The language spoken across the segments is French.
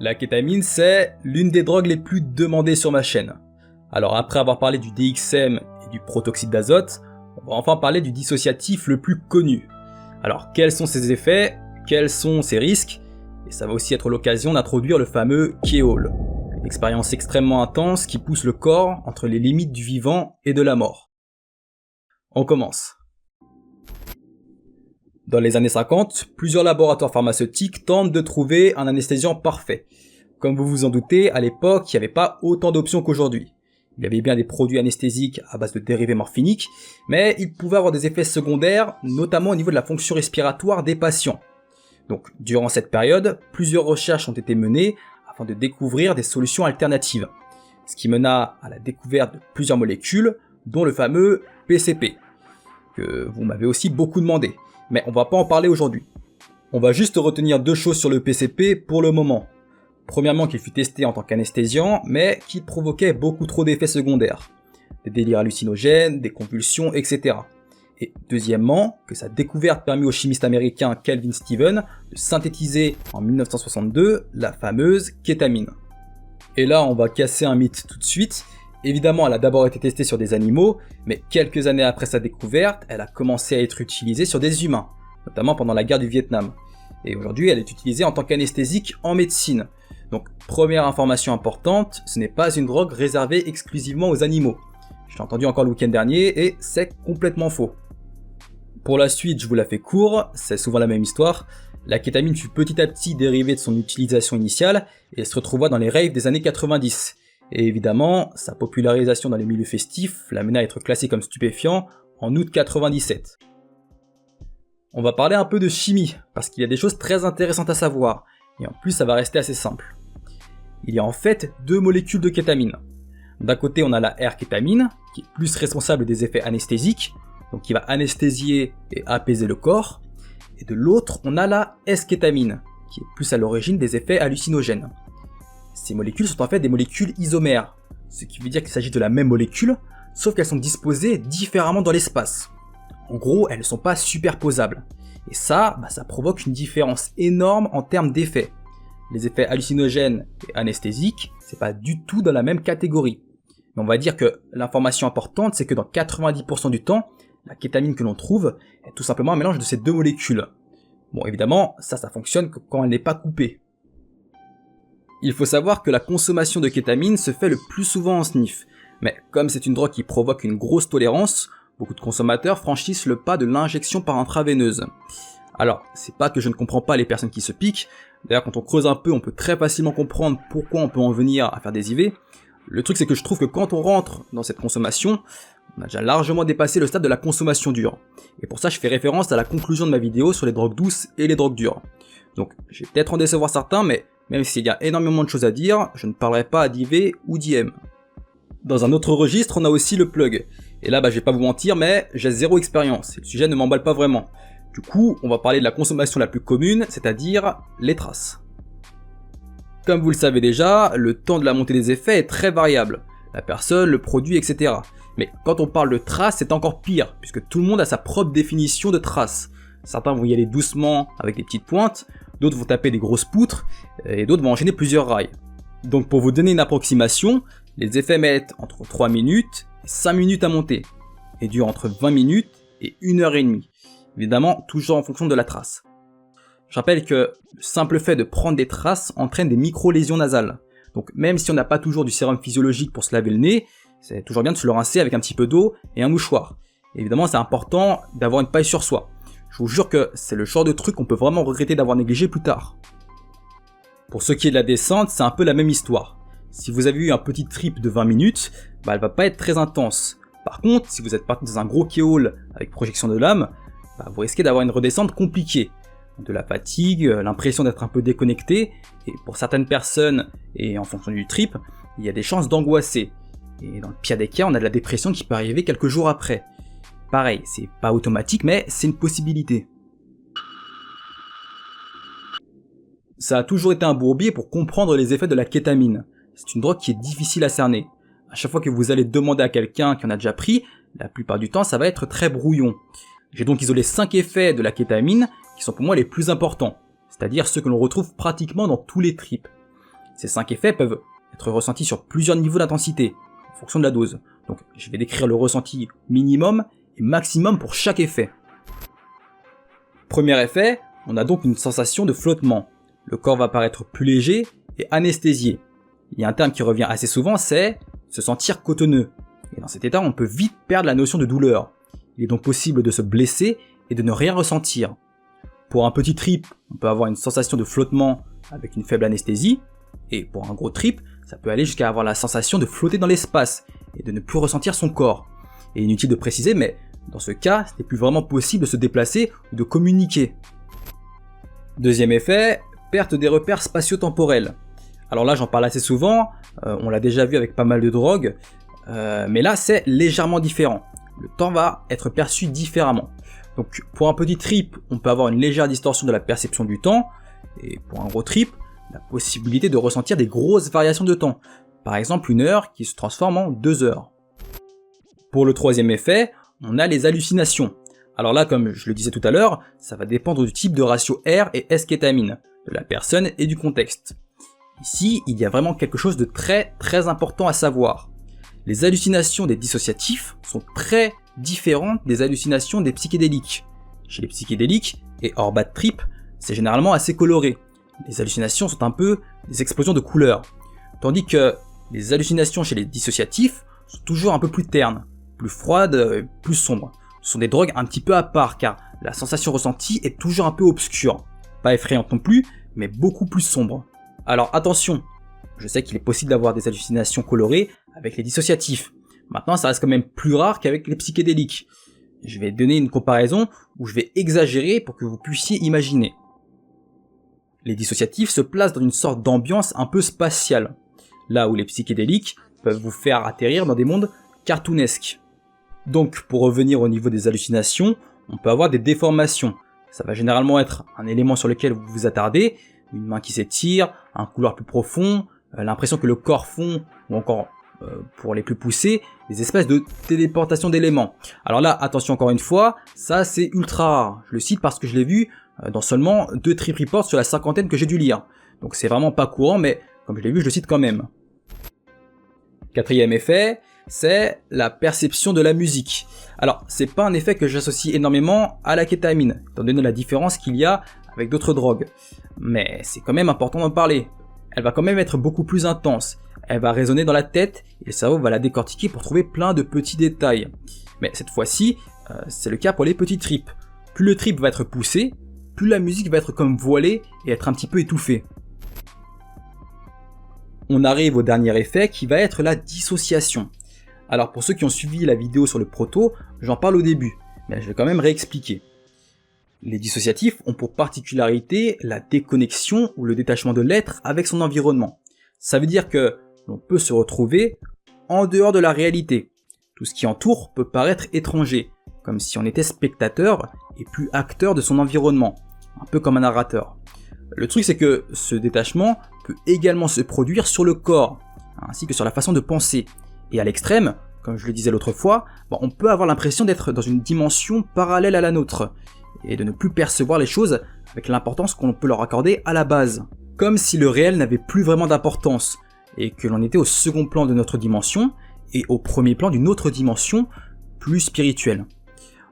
La kétamine, c'est l'une des drogues les plus demandées sur ma chaîne. Alors après avoir parlé du DXM et du protoxyde d'azote, on va enfin parler du dissociatif le plus connu. Alors quels sont ses effets, quels sont ses risques, et ça va aussi être l'occasion d'introduire le fameux K-hole, une expérience extrêmement intense qui pousse le corps entre les limites du vivant et de la mort. On commence. Dans les années 50, plusieurs laboratoires pharmaceutiques tentent de trouver un anesthésiant parfait. Comme vous vous en doutez, à l'époque, il n'y avait pas autant d'options qu'aujourd'hui. Il y avait bien des produits anesthésiques à base de dérivés morphiniques, mais ils pouvaient avoir des effets secondaires, notamment au niveau de la fonction respiratoire des patients. Donc, durant cette période, plusieurs recherches ont été menées afin de découvrir des solutions alternatives, ce qui mena à la découverte de plusieurs molécules, dont le fameux PCP, que vous m'avez aussi beaucoup demandé. Mais on va pas en parler aujourd'hui. On va juste retenir deux choses sur le PCP pour le moment. Premièrement, qu'il fut testé en tant qu'anesthésiant, mais qu'il provoquait beaucoup trop d'effets secondaires. Des délires hallucinogènes, des convulsions, etc. Et deuxièmement, que sa découverte permit au chimiste américain Kelvin Stevens de synthétiser en 1962 la fameuse kétamine. Et là, on va casser un mythe tout de suite. Évidemment, elle a d'abord été testée sur des animaux, mais quelques années après sa découverte, elle a commencé à être utilisée sur des humains, notamment pendant la guerre du Vietnam. Et aujourd'hui, elle est utilisée en tant qu'anesthésique en médecine. Donc, première information importante, ce n'est pas une drogue réservée exclusivement aux animaux. Je l'ai entendu encore le week-end dernier et c'est complètement faux. Pour la suite, je vous la fais court, c'est souvent la même histoire. La kétamine fut petit à petit dérivée de son utilisation initiale et se retrouva dans les raves des années 90. Et évidemment, sa popularisation dans les milieux festifs l'amena à être classé comme stupéfiant en août 97. On va parler un peu de chimie, parce qu'il y a des choses très intéressantes à savoir, et en plus ça va rester assez simple. Il y a en fait deux molécules de kétamine. D'un côté on a la R-kétamine, qui est plus responsable des effets anesthésiques, donc qui va anesthésier et apaiser le corps, et de l'autre on a la S-kétamine, qui est plus à l'origine des effets hallucinogènes. Ces molécules sont en fait des molécules isomères, ce qui veut dire qu'il s'agit de la même molécule, sauf qu'elles sont disposées différemment dans l'espace. En gros, elles ne sont pas superposables. Et ça provoque une différence énorme en termes d'effets. Les effets hallucinogènes et anesthésiques, c'est pas du tout dans la même catégorie. Mais on va dire que l'information importante, c'est que dans 90% du temps, la kétamine que l'on trouve est tout simplement un mélange de ces deux molécules. Bon, évidemment, ça fonctionne quand elle n'est pas coupée. Il faut savoir que la consommation de kétamine se fait le plus souvent en sniff, mais comme c'est une drogue qui provoque une grosse tolérance, beaucoup de consommateurs franchissent le pas de l'injection par intraveineuse. Alors, c'est pas que je ne comprends pas les personnes qui se piquent, d'ailleurs quand on creuse un peu, on peut très facilement comprendre pourquoi on peut en venir à faire des IV. Le truc c'est que je trouve que quand on rentre dans cette consommation, on a déjà largement dépassé le stade de la consommation dure. Et pour ça, je fais référence à la conclusion de ma vidéo sur les drogues douces et les drogues dures. Donc, je vais peut-être en décevoir certains, mais même s'il y a énormément de choses à dire, je ne parlerai pas d'IV ou d'IM. Dans un autre registre, on a aussi le plug. Et là, je vais pas vous mentir, mais j'ai zéro expérience, et le sujet ne m'emballe pas vraiment. Du coup, on va parler de la consommation la plus commune, c'est-à-dire les traces. Comme vous le savez déjà, le temps de la montée des effets est très variable. La personne, le produit, etc. Mais quand on parle de traces, c'est encore pire, puisque tout le monde a sa propre définition de traces. Certains vont y aller doucement avec des petites pointes, d'autres vont taper des grosses poutres, et d'autres vont enchaîner plusieurs rails. Donc pour vous donner une approximation, les effets mettent entre 3 minutes et 5 minutes à monter, et durent entre 20 minutes et 1h30. Évidemment, toujours en fonction de la trace. Je rappelle que le simple fait de prendre des traces entraîne des micro-lésions nasales. Donc même si on n'a pas toujours du sérum physiologique pour se laver le nez, c'est toujours bien de se le rincer avec un petit peu d'eau et un mouchoir. Et évidemment, c'est important d'avoir une paille sur soi. Je vous jure que c'est le genre de truc qu'on peut vraiment regretter d'avoir négligé plus tard. Pour ce qui est de la descente, c'est un peu la même histoire. Si vous avez eu un petit trip de 20 minutes, elle va pas être très intense. Par contre, si vous êtes parti dans un gros K-hole avec projection de lame, vous risquez d'avoir une redescente compliquée. De la fatigue, l'impression d'être un peu déconnecté, et pour certaines personnes, et en fonction du trip, il y a des chances d'angoisser. Et dans le pire des cas, on a de la dépression qui peut arriver quelques jours après. Pareil, c'est pas automatique, mais c'est une possibilité. Ça a toujours été un bourbier pour comprendre les effets de la kétamine. C'est une drogue qui est difficile à cerner. À chaque fois que vous allez demander à quelqu'un qui en a déjà pris, la plupart du temps ça va être très brouillon. J'ai donc isolé 5 effets de la kétamine qui sont pour moi les plus importants, c'est-à-dire ceux que l'on retrouve pratiquement dans tous les trips. Ces 5 effets peuvent être ressentis sur plusieurs niveaux d'intensité, en fonction de la dose. Donc je vais décrire le ressenti minimum et maximum pour chaque effet. Premier effet, on a donc une sensation de flottement. Le corps va paraître plus léger et anesthésié. Il y a un terme qui revient assez souvent, c'est se sentir cotonneux. Et dans cet état, on peut vite perdre la notion de douleur. Il est donc possible de se blesser et de ne rien ressentir. Pour un petit trip, on peut avoir une sensation de flottement avec une faible anesthésie. Et pour un gros trip, ça peut aller jusqu'à avoir la sensation de flotter dans l'espace et de ne plus ressentir son corps. Et inutile de préciser, mais dans ce cas, ce n'est plus vraiment possible de se déplacer ou de communiquer. Deuxième effet, perte des repères spatio-temporels. Alors là, j'en parle assez souvent, on l'a déjà vu avec pas mal de drogues, mais là, c'est légèrement différent. Le temps va être perçu différemment. Donc pour un petit trip, on peut avoir une légère distorsion de la perception du temps, et pour un gros trip, la possibilité de ressentir des grosses variations de temps. Par exemple, 1 heure qui se transforme en 2 heures. Pour le troisième effet, on a les hallucinations. Alors là, comme je le disais tout à l'heure, ça va dépendre du type de ratio R et S-kétamine, de la personne et du contexte. Ici, il y a vraiment quelque chose de très important à savoir. Les hallucinations des dissociatifs sont très différentes des hallucinations des psychédéliques. Chez les psychédéliques, et hors bad trip, c'est généralement assez coloré. Les hallucinations sont un peu des explosions de couleurs. Tandis que les hallucinations chez les dissociatifs sont toujours un peu plus ternes, plus froides, plus sombres. Ce sont des drogues un petit peu à part car la sensation ressentie est toujours un peu obscure. Pas effrayante non plus, mais beaucoup plus sombre. Alors attention, je sais qu'il est possible d'avoir des hallucinations colorées avec les dissociatifs. Maintenant, ça reste quand même plus rare qu'avec les psychédéliques. Je vais donner une comparaison où je vais exagérer pour que vous puissiez imaginer. Les dissociatifs se placent dans une sorte d'ambiance un peu spatiale, là où les psychédéliques peuvent vous faire atterrir dans des mondes cartoonesques. Donc, pour revenir au niveau des hallucinations, on peut avoir des déformations. Ça va généralement être un élément sur lequel vous vous attardez, une main qui s'étire, un couloir plus profond, l'impression que le corps fond, ou encore, pour les plus poussés, des espèces de téléportation d'éléments. Alors là, attention encore une fois, ça c'est ultra rare. Je le cite parce que je l'ai vu dans seulement 2 trip reports sur la 50aine que j'ai dû lire. Donc c'est vraiment pas courant, mais comme je l'ai vu, je le cite quand même. Quatrième effet, c'est la perception de la musique. Alors, c'est pas un effet que j'associe énormément à la kétamine, étant donné la différence qu'il y a avec d'autres drogues. Mais c'est quand même important d'en parler. Elle va quand même être beaucoup plus intense. Elle va résonner dans la tête et le cerveau va la décortiquer pour trouver plein de petits détails. Mais cette fois-ci, c'est le cas pour les petits trips. Plus le trip va être poussé, plus la musique va être comme voilée et être un petit peu étouffée. On arrive au dernier effet qui va être la dissociation. Alors pour ceux qui ont suivi la vidéo sur le proto, j'en parle au début, mais je vais quand même réexpliquer. Les dissociatifs ont pour particularité la déconnexion ou le détachement de l'être avec son environnement. Ça veut dire que l'on peut se retrouver en dehors de la réalité. Tout ce qui entoure peut paraître étranger, comme si on était spectateur et plus acteur de son environnement, un peu comme un narrateur. Le truc c'est que ce détachement peut également se produire sur le corps, ainsi que sur la façon de penser. Et à l'extrême, comme je le disais l'autre fois, on peut avoir l'impression d'être dans une dimension parallèle à la nôtre, et de ne plus percevoir les choses avec l'importance qu'on peut leur accorder à la base. Comme si le réel n'avait plus vraiment d'importance, et que l'on était au second plan de notre dimension, et au premier plan d'une autre dimension, plus spirituelle.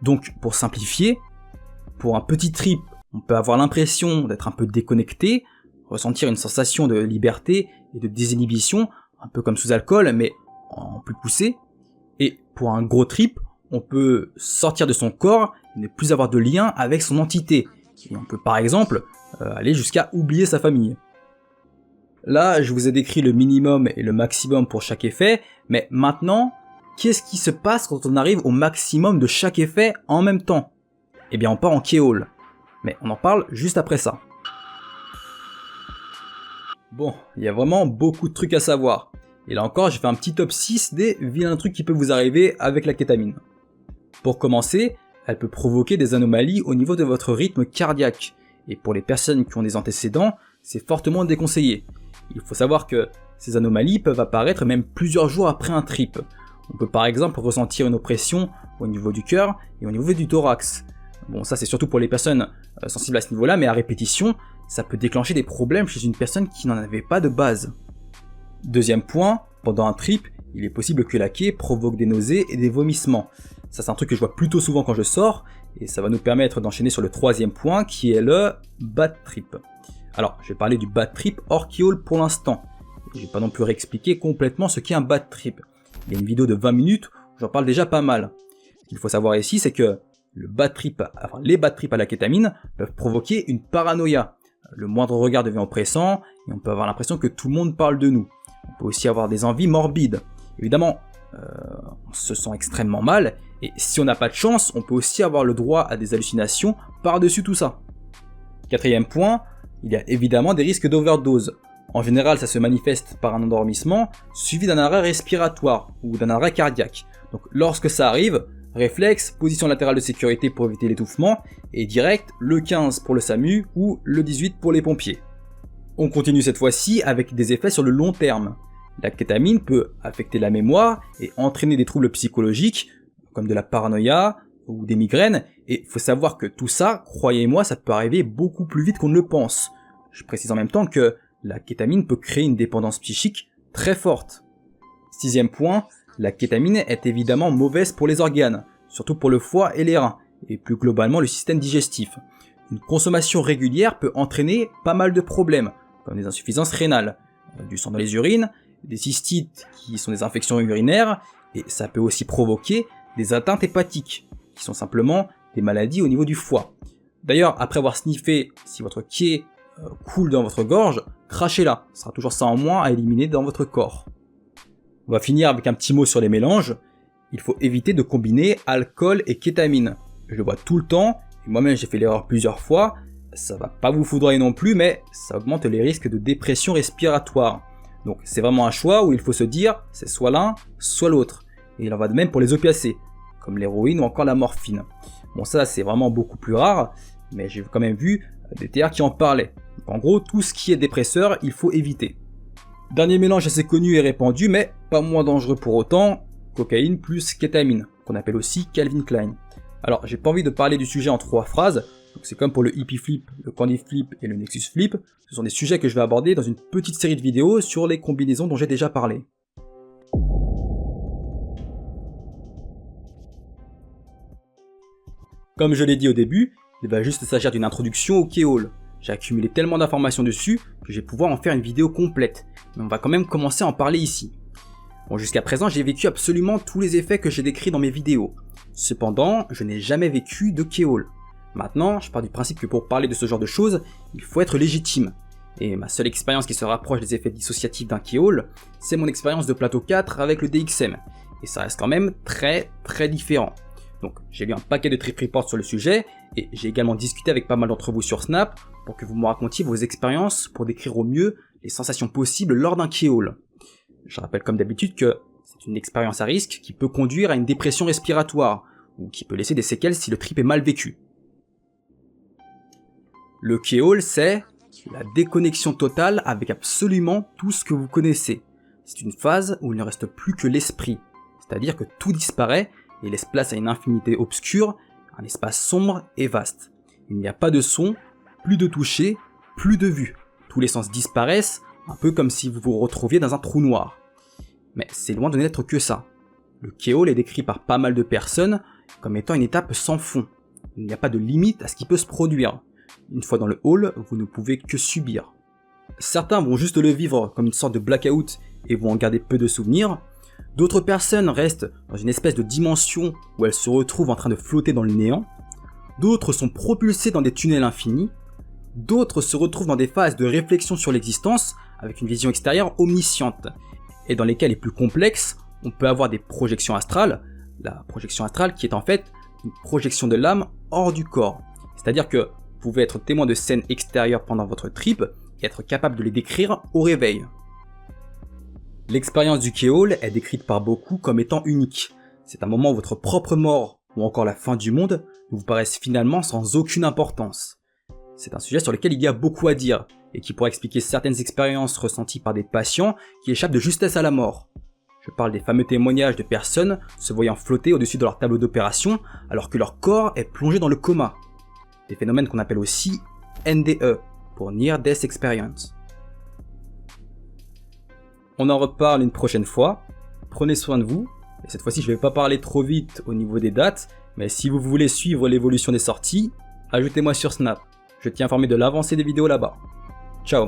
Donc, pour simplifier, pour un petit trip, on peut avoir l'impression d'être un peu déconnecté, ressentir une sensation de liberté et de désinhibition, un peu comme sous alcool, mais en plus poussé. Et pour un gros trip, on peut sortir de son corps et ne plus avoir de lien avec son entité. Et on peut par exemple aller jusqu'à oublier sa famille. Là, je vous ai décrit le minimum et le maximum pour chaque effet, mais maintenant, qu'est-ce qui se passe quand on arrive au maximum de chaque effet en même temps? Eh bien, on part en K-Hall. Mais on en parle juste après ça. Bon, il y a vraiment beaucoup de trucs à savoir. Et là encore, j'ai fait un petit top 6 des vilains trucs qui peuvent vous arriver avec la kétamine. Pour commencer, elle peut provoquer des anomalies au niveau de votre rythme cardiaque. Et pour les personnes qui ont des antécédents, c'est fortement déconseillé. Il faut savoir que ces anomalies peuvent apparaître même plusieurs jours après un trip. On peut par exemple ressentir une oppression au niveau du cœur et au niveau du thorax. Bon, ça c'est surtout pour les personnes sensibles à ce niveau-là, mais à répétition, ça peut déclencher des problèmes chez une personne qui n'en avait pas de base. Deuxième point, pendant un trip, il est possible que la quai provoque des nausées et des vomissements. Ça, c'est un truc que je vois plutôt souvent quand je sors, et ça va nous permettre d'enchaîner sur le troisième point qui est le bad trip. Alors, je vais parler du bad trip hors Keol pour l'instant. Je ne vais pas non plus réexpliquer complètement ce qu'est un bad trip. Il y a une vidéo de 20 minutes où j'en parle déjà pas mal. Ce qu'il faut savoir ici, c'est que les bad trips à la kétamine peuvent provoquer une paranoïa. Le moindre regard devient oppressant et on peut avoir l'impression que tout le monde parle de nous. On peut aussi avoir des envies morbides. Évidemment, on se sent extrêmement mal et si on n'a pas de chance, on peut aussi avoir le droit à des hallucinations par-dessus tout ça. Quatrième point, il y a évidemment des risques d'overdose. En général, ça se manifeste par un endormissement suivi d'un arrêt respiratoire ou d'un arrêt cardiaque. Donc lorsque ça arrive, réflexe, position latérale de sécurité pour éviter l'étouffement, et direct, le 15 pour le SAMU ou le 18 pour les pompiers. On continue cette fois-ci avec des effets sur le long terme. La kétamine peut affecter la mémoire et entraîner des troubles psychologiques, comme de la paranoïa ou des migraines, et il faut savoir que tout ça, croyez-moi, ça peut arriver beaucoup plus vite qu'on ne le pense. Je précise en même temps que la kétamine peut créer une dépendance psychique très forte. Sixième point, la kétamine est évidemment mauvaise pour les organes, surtout pour le foie et les reins, et plus globalement le système digestif. Une consommation régulière peut entraîner pas mal de problèmes, comme des insuffisances rénales, du sang dans les urines, des cystites qui sont des infections urinaires, et ça peut aussi provoquer des atteintes hépatiques, qui sont simplement des maladies au niveau du foie. D'ailleurs, après avoir sniffé, si votre quai coule dans votre gorge, crachez-la, ce sera toujours ça en moins à éliminer dans votre corps. On va finir avec un petit mot sur les mélanges. Il faut éviter de combiner alcool et kétamine. Je le vois tout le temps, et moi-même j'ai fait l'erreur plusieurs fois. Ça va pas vous foudroyer non plus, mais ça augmente les risques de dépression respiratoire. Donc c'est vraiment un choix où il faut se dire, c'est soit l'un, soit l'autre. Et il en va de même pour les opiacés, comme l'héroïne ou encore la morphine. Bon ça c'est vraiment beaucoup plus rare, mais j'ai quand même vu des TR qui en parlaient. Donc, en gros, tout ce qui est dépresseur, il faut éviter. Dernier mélange assez connu et répandu, mais pas moins dangereux pour autant, cocaïne plus kétamine, qu'on appelle aussi Calvin Klein. Alors, j'ai pas envie de parler du sujet en 3 phrases, donc c'est comme pour le hippie flip, le candy flip et le nexus flip, ce sont des sujets que je vais aborder dans une petite série de vidéos sur les combinaisons dont j'ai déjà parlé. Comme je l'ai dit au début, il va juste s'agir d'une introduction au Keol. J'ai accumulé tellement d'informations dessus que je vais pouvoir en faire une vidéo complète, mais on va quand même commencer à en parler ici. Bon, jusqu'à présent, j'ai vécu absolument tous les effets que j'ai décrits dans mes vidéos. Cependant, je n'ai jamais vécu de Keol. Maintenant, je pars du principe que pour parler de ce genre de choses, il faut être légitime. Et ma seule expérience qui se rapproche des effets dissociatifs d'un Keol, c'est mon expérience de plateau 4 avec le DXM. Et ça reste quand même très différent. Donc j'ai lu un paquet de trip reports sur le sujet, et j'ai également discuté avec pas mal d'entre vous sur Snap, pour que vous me racontiez vos expériences pour décrire au mieux les sensations possibles lors d'un Keol. Je rappelle comme d'habitude que c'est une expérience à risque qui peut conduire à une dépression respiratoire, ou qui peut laisser des séquelles si le trip est mal vécu. Le Keol, c'est la déconnexion totale avec absolument tout ce que vous connaissez. C'est une phase où il ne reste plus que l'esprit, c'est-à-dire que tout disparaît et laisse place à une infinité obscure, un espace sombre et vaste. Il n'y a pas de son, plus de toucher, plus de vue. Tous les sens disparaissent, un peu comme si vous vous retrouviez dans un trou noir. Mais c'est loin de n'être que ça. Le Keol est décrit par pas mal de personnes comme étant une étape sans fond. Il n'y a pas de limite à ce qui peut se produire. Une fois dans le hall, vous ne pouvez que subir. Certains vont juste le vivre comme une sorte de blackout et vont en garder peu de souvenirs. D'autres personnes restent dans une espèce de dimension où elles se retrouvent en train de flotter dans le néant. D'autres sont propulsés dans des tunnels infinis. D'autres se retrouvent dans des phases de réflexion sur l'existence avec une vision extérieure omnisciente. Et dans les cas les plus complexes, on peut avoir des projections astrales. La projection astrale qui est en fait une projection de l'âme hors du corps. C'est-à-dire que vous pouvez être témoin de scènes extérieures pendant votre trip et être capable de les décrire au réveil. L'expérience du Keol est décrite par beaucoup comme étant unique. C'est un moment où votre propre mort ou encore la fin du monde vous paraissent finalement sans aucune importance. C'est un sujet sur lequel il y a beaucoup à dire et qui pourrait expliquer certaines expériences ressenties par des patients qui échappent de justesse à la mort. Je parle des fameux témoignages de personnes se voyant flotter au-dessus de leur tableau d'opération alors que leur corps est plongé dans le coma. Des phénomènes qu'on appelle aussi NDE, pour Near Death Experience. On en reparle une prochaine fois, prenez soin de vous, et cette fois-ci je vais pas parler trop vite au niveau des dates, mais si vous voulez suivre l'évolution des sorties, ajoutez-moi sur Snap, je tiens informé de l'avancée des vidéos là-bas. Ciao.